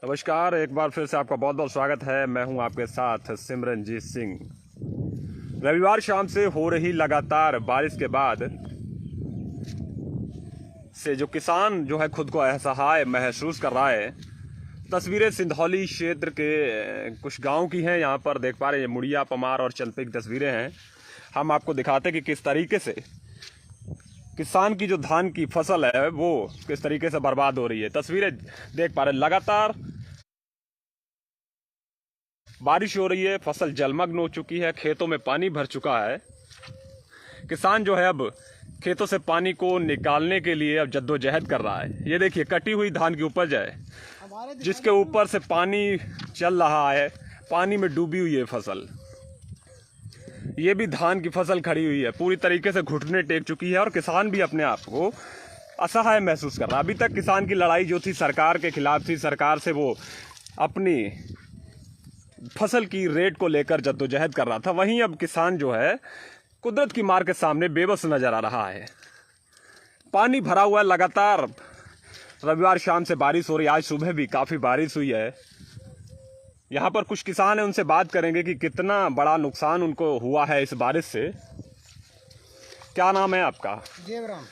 नमस्कार, एक बार फिर से आपका बहुत बहुत स्वागत है। मैं हूं आपके साथ सिमरनजीत सिंह। रविवार शाम से हो रही लगातार बारिश के बाद से जो किसान जो है खुद को असहाय महसूस कर रहा है। तस्वीरें सिंधौली क्षेत्र के कुछ गांव की हैं। यहाँ पर देख पा रहे हैं मुड़िया, पमार और चंदपई की तस्वीरें हैं। हम आपको दिखाते हैं कि किस तरीके से किसान की जो धान की फसल है वो किस तरीके से बर्बाद हो रही है। तस्वीरें देख पा रहे हैं, लगातार बारिश हो रही है, फसल जलमग्न हो चुकी है, खेतों में पानी भर चुका है। किसान जो है अब खेतों से पानी को निकालने के लिए अब जद्दोजहद कर रहा है। ये देखिए कटी हुई धान की उपज है जिसके ऊपर से पानी चल रहा है, पानी में डूबी हुई है फसल। ये भी धान की फसल खड़ी हुई है, पूरी तरीके से घुटने टेक चुकी है और किसान भी अपने आप को असहाय महसूस कर रहा है। अभी तक किसान की लड़ाई जो थी सरकार के खिलाफ थी, सरकार से वो अपनी फसल की रेट को लेकर जद्दोजहद कर रहा था। वहीं अब किसान जो है कुदरत की मार के सामने बेबस नजर आ रहा है। पानी भरा हुआ है, लगातार रविवार शाम से बारिश हो रही है। आज सुबह भी काफ़ी बारिश हुई है। यहाँ पर कुछ किसान हैं, उनसे बात करेंगे कि कितना बड़ा नुकसान उनको हुआ है इस बारिश से। क्या नाम है आपका? जेबराम।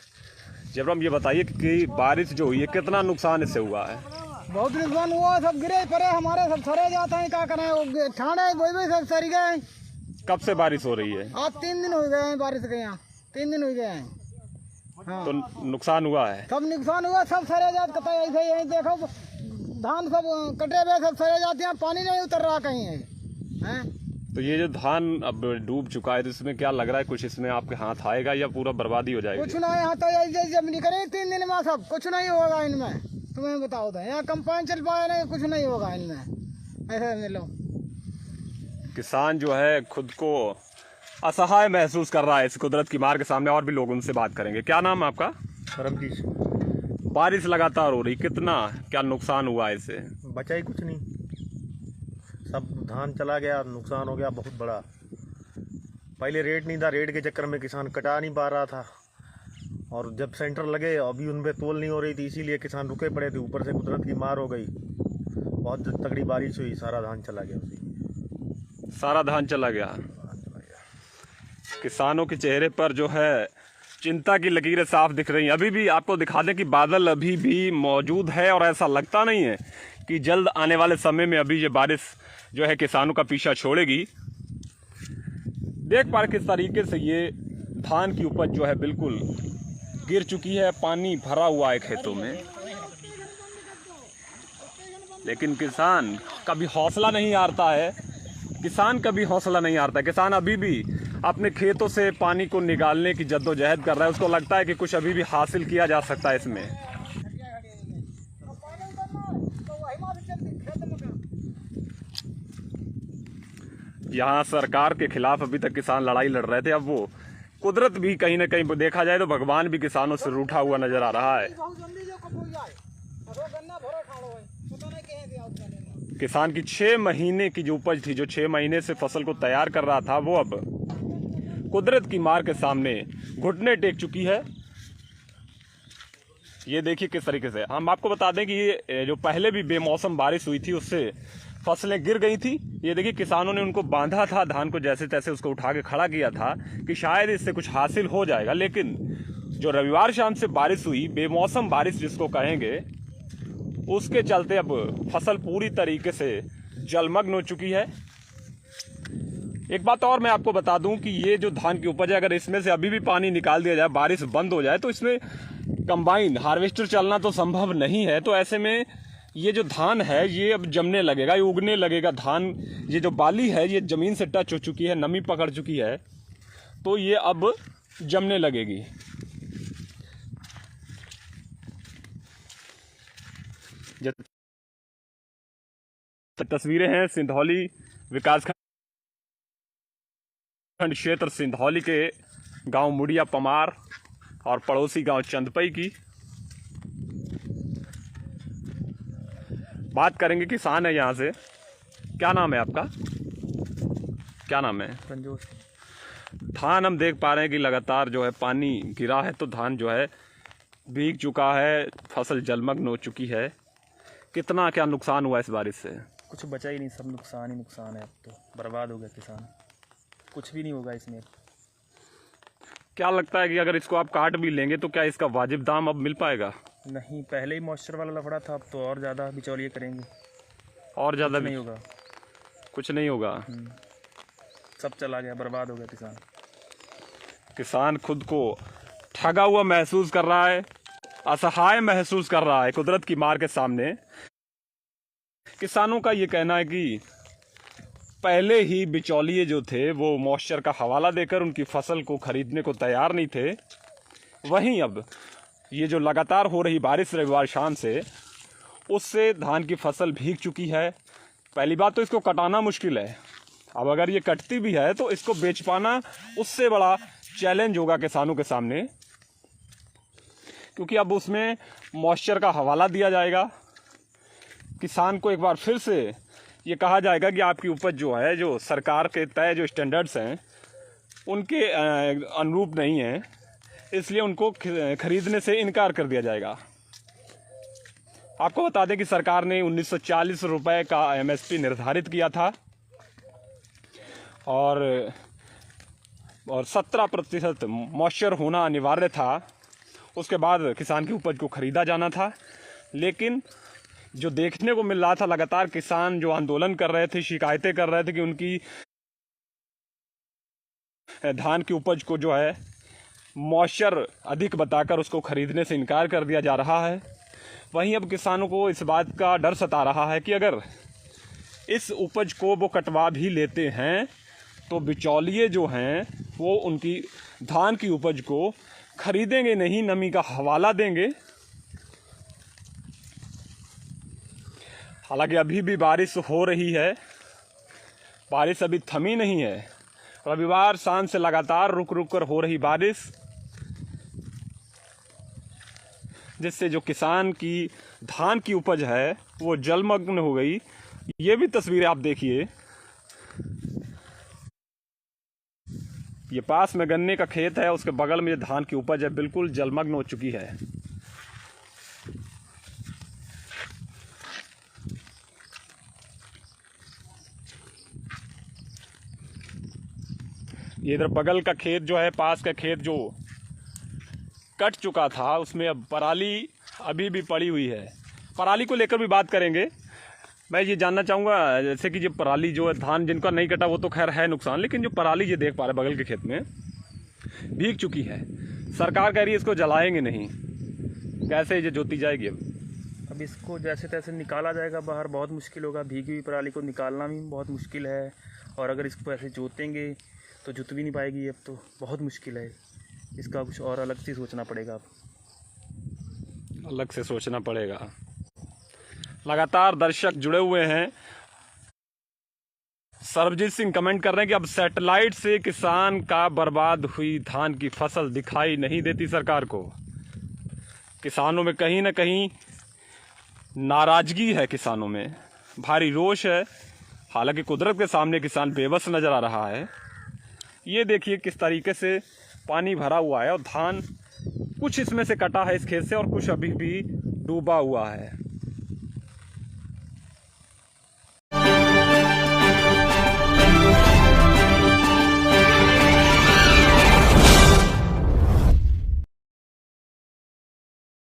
जेबराम, ये बताइए कि बारिश जो हुई है कितना नुकसान इससे हुआ है? बहुत नुकसान हुआ, सब गिरे पड़े, हमारे सब सरे जाते हैं, क्या करें, ठाणे वही सब सर गए। कब से बारिश हो रही है? आज 3 दिन हो गए हैं बारिश के, यहाँ 3 दिन हो गए हैं। हाँ। तो नुकसान हुआ है? सब नुकसान हुआ, सब सरे जात कता ऐसे ही है। देखो धान सब कटे हुए, सब सरे जाते हैं, पानी नहीं उतर रहा कहीं है। तो ये जो धान अब डूब चुका है तो इसमें क्या लग रहा है, कुछ इसमें आपके हाथ आएगा या पूरा बर्बादी हो जाएगी? कुछ नहीं, यहाँ तो ऐसे जब निकले 3 दिन में सब कुछ नहीं होगा इनमें। तुम्हें बताओ तो यहाँ कंपाइन चल पाया नहीं, कुछ नहीं होगा इनमें। ऐसे मिलो किसान जो है खुद को असहाय महसूस कर रहा है इस कुदरत की मार के सामने। और भी लोग उनसे बात करेंगे। क्या नाम है आपका? परमजीत। बारिश लगातार हो रही, कितना क्या नुकसान हुआ है इससे? बचा ही कुछ नहीं, सब धान चला गया, नुकसान हो गया बहुत बड़ा। पहले रेट नहीं था, रेट के चक्कर में किसान कटा नहीं पा रहा था, और जब सेंटर लगे अभी उन पर तोल नहीं हो रही थी, इसीलिए किसान रुके पड़े थे। ऊपर से कुदरत की मार हो गई, बहुत तगड़ी बारिश हुई, सारा धान चला गया। उसी सारा धान चला गया। किसानों के चेहरे पर जो है चिंता की लकीरें साफ दिख रही हैं। अभी भी आपको दिखा दें कि बादल अभी भी मौजूद है और ऐसा लगता नहीं है कि जल्द आने वाले समय में अभी ये बारिश जो है किसानों का पीछा छोड़ेगी। देख पा रहे किस तरीके से ये धान की उपज जो है बिल्कुल गिर चुकी है, पानी भरा हुआ है खेतों में। लेकिन किसान कभी हौसला नहीं हारता है, किसान कभी हौसला नहीं हारता है। किसान अभी भी अपने खेतों से पानी को निकालने की जद्दोजहद कर रहा है। उसको लगता है कि कुछ अभी भी हासिल किया जा सकता है इसमें। यहाँ सरकार के खिलाफ अभी तक किसान लड़ाई लड़ रहे थे, अब वो कुदरत भी कहीं ना कहीं देखा जाए तो भगवान भी किसानों से रूठा हुआ नजर आ रहा है। किसान की 6 महीने की जो उपज थी, जो 6 महीने से फसल को तैयार कर रहा था, वो अब कुदरत की मार के सामने घुटने टेक चुकी है। ये देखिए किस तरीके से। हम आपको बता दें कि ये जो पहले भी बेमौसम बारिश हुई थी उससे फसलें गिर गई थी। ये देखिए किसानों ने उनको बांधा था, धान को जैसे तैसे उसको उठा के खड़ा किया था कि शायद इससे कुछ हासिल हो जाएगा। लेकिन जो रविवार शाम से बारिश हुई, बेमौसम बारिश जिसको कहेंगे, उसके चलते अब फसल पूरी तरीके से जलमग्न हो चुकी है। एक बात और मैं आपको बता दूं कि ये जो धान की उपज है, अगर इसमें से अभी भी पानी निकाल दिया जाए, बारिश बंद हो जाए, तो इसमें कंबाइन हार्वेस्टर चलना तो संभव नहीं है। तो ऐसे में ये जो धान है ये अब जमने लगेगा, ये उगने लगेगा। धान ये जो बाली है ये जमीन से टच हो चुकी है, नमी पकड़ चुकी है, तो ये अब जमने लगेगी। तस्वीरें हैं सिंधौली विकासखंड क्षेत्र सिंधौली के गांव मुड़िया, पमार और पड़ोसी गांव चंदपई की। बात करेंगे, किसान है यहाँ से। क्या नाम है आपका? क्या नाम है? संजोश। धान हम देख पा रहे हैं कि लगातार जो है पानी गिरा है तो धान जो है भीग चुका है, फसल जलमग्न हो चुकी है। कितना क्या नुकसान हुआ इस बारिश से? कुछ बचा ही नहीं, सब नुकसान ही नुकसान है। अब तो बर्बाद हो गया किसान, कुछ भी नहीं होगा इसमें। क्या लगता है कि अगर इसको आप काट भी लेंगे तो क्या इसका वाजिब दाम अब मिल पाएगा? नहीं, पहले ही मॉइस्चर वाला लफड़ा था, अब तो और ज़्यादा बिचौलिए करेंगे, और ज़्यादा नहीं होगा, कुछ नहीं होगा। सब चला गया, बर्बाद हो गया किसान। किसान खुद को ठगा हुआ महसूस कर रहा है, असहाय महसूस कर रहा है कुदरत की मार के सामने। किसानों का ये कहना है कि पहले ही बिचौलिए जो थे वो मॉइस्चर का हवाला देकर उनकी फसल को खरीदने को तैयार नहीं थे। वहीं अब ये जो लगातार हो रही बारिश रविवार शाम से, उससे धान की फसल भीग चुकी है। पहली बात तो इसको कटाना मुश्किल है, अब अगर ये कटती भी है तो इसको बेच पाना उससे बड़ा चैलेंज होगा किसानों के सामने, क्योंकि अब उसमें मॉइस्चर का हवाला दिया जाएगा। किसान को एक बार फिर से ये कहा जाएगा कि आपकी उपज जो है, जो सरकार के तय जो स्टैंडर्ड्स हैं उनके अनुरूप नहीं है, इसलिए उनको खरीदने से इनकार कर दिया जाएगा। आपको बता दें कि सरकार ने 1940 रुपये का MSP निर्धारित किया था और 17% मॉइस्चर होना अनिवार्य था। उसके बाद किसान की उपज को खरीदा जाना था। लेकिन जो देखने को मिल रहा था, लगातार किसान जो आंदोलन कर रहे थे, शिकायतें कर रहे थे कि उनकी धान की उपज को जो है मॉइस्चर अधिक बताकर उसको खरीदने से इनकार कर दिया जा रहा है। वहीं अब किसानों को इस बात का डर सता रहा है कि अगर इस उपज को वो कटवा भी लेते हैं तो बिचौलिए जो हैं वो उनकी धान की उपज को खरीदेंगे नहीं, नमी का हवाला देंगे। हालांकि अभी भी बारिश हो रही है, बारिश अभी थमी नहीं है। रविवार शाम से लगातार रुक रुक कर हो रही बारिश, जिससे जो किसान की धान की उपज है वो जलमग्न हो गई। ये भी तस्वीरें आप देखिए, ये पास में गन्ने का खेत है, उसके बगल में जो धान की उपज है बिल्कुल जलमग्न हो चुकी है। ये इधर बगल का खेत जो है, पास का खेत जो कट चुका था, उसमें अब पराली अभी भी पड़ी हुई है। पराली को लेकर भी बात करेंगे। मैं ये जानना चाहूँगा, जैसे कि जो पराली जो है, धान जिनका नहीं कटा वो तो खैर है नुकसान, लेकिन जो पराली ये देख पा रहे बगल के खेत में भीग चुकी है, सरकार कह रही है इसको जलाएंगे नहीं, कैसे ये जोती जाएगी? अब इसको जैसे तैसे निकाला जाएगा बाहर, बहुत मुश्किल होगा। भीगी हुई पराली को निकालना भी बहुत मुश्किल है, और अगर इसको ऐसे जोतेंगे तो जुत भी नहीं पाएगी। अब तो बहुत मुश्किल है, इसका कुछ और अलग से सोचना पड़ेगा। अब अलग से सोचना पड़ेगा। लगातार दर्शक जुड़े हुए हैं। सरबजीत सिंह कमेंट कर रहे हैं कि अब सैटेलाइट से किसान का बर्बाद हुई धान की फसल दिखाई नहीं देती सरकार को। किसानों में कहीं ना कहीं नाराजगी है, किसानों में भारी रोष है। हालांकि कुदरत के सामने किसान बेबस नजर आ रहा है। ये देखिए किस तरीके से पानी भरा हुआ है और धान कुछ इसमें से कटा है इस खेत से और कुछ अभी भी डूबा हुआ है।